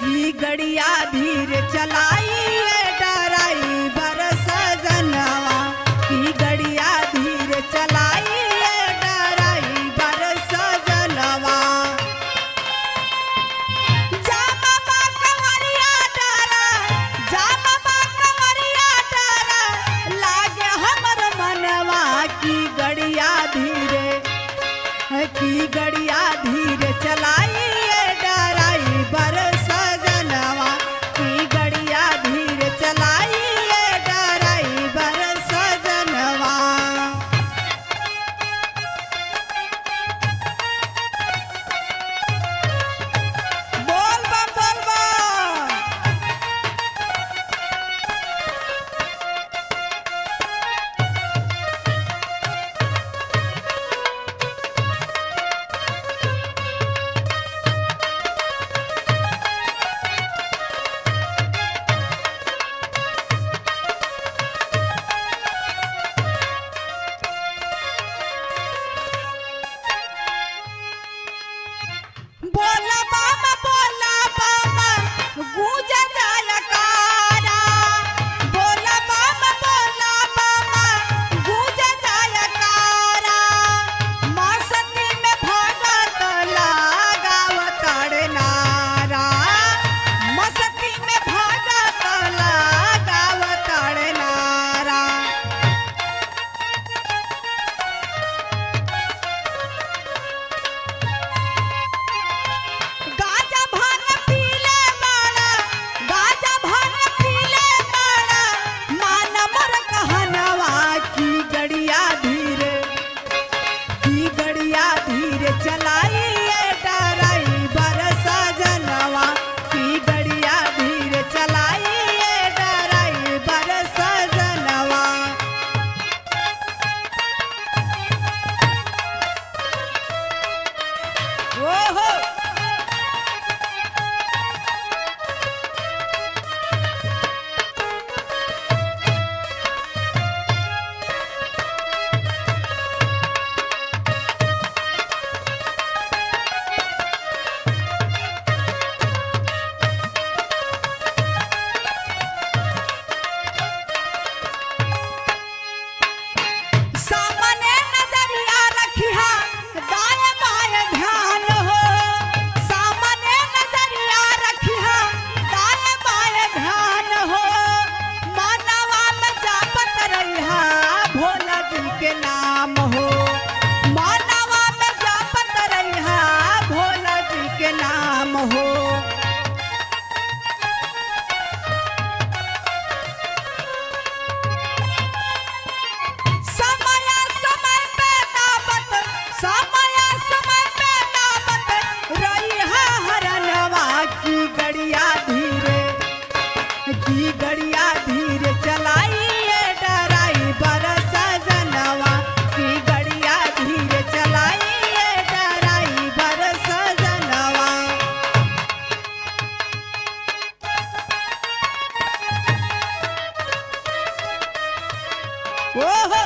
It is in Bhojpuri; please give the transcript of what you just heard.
की गड़िया धीरे चलाइए ड्राइवर सजनवा, की गड़िया धीरे चलाइए ड्राइवर सजनवा। जा बाबा कंवरिया डरा, जा बाबा कंवरिया डरा, लागे हमर मनवा। की गड़िया धीरे, की गड़िया धीरे चलाइए ड्राइवर सजनवा, की गड़िया धीरे चलाइए ड्राइवर सजनवा। बोल बम बोल बम। बोला बाबा गूंज जयकारा, बोला बाबा गूंज जयकारा। मस्ती में भगत लगावताड़ नारा, मस्ती में भगत लगावताड़ नारा। गाजा भांग पीले बाड़ा, गाजा भांग पीले बाड़ा, मान मोर कहनवा। की गड़िया धीरे, की गड़िया धीरे चलाइए ड्राइवर सजनवा, की गड़िया धीरे चलाइए ड्राइवर सजनवा। ओहो सामने नजरिया रखिया, दाएं बाएं ध्यान हो। सामने नजरिया रखिया, दाएं बाएं ध्यान हो। मानवा में जापत रहिया भोला जी के नाम हो, मानवा में जापत रहिया भोला जी के नाम हो। समय समय पे नामत, समय समय पे नामत रही हरनवा। की गड़िया धीरे, की गड़िया धीरे चलाइए ड्राइवर सजनवा, की गड़िया धीरे चलाइए ड्राइवर सजनवा। ओहो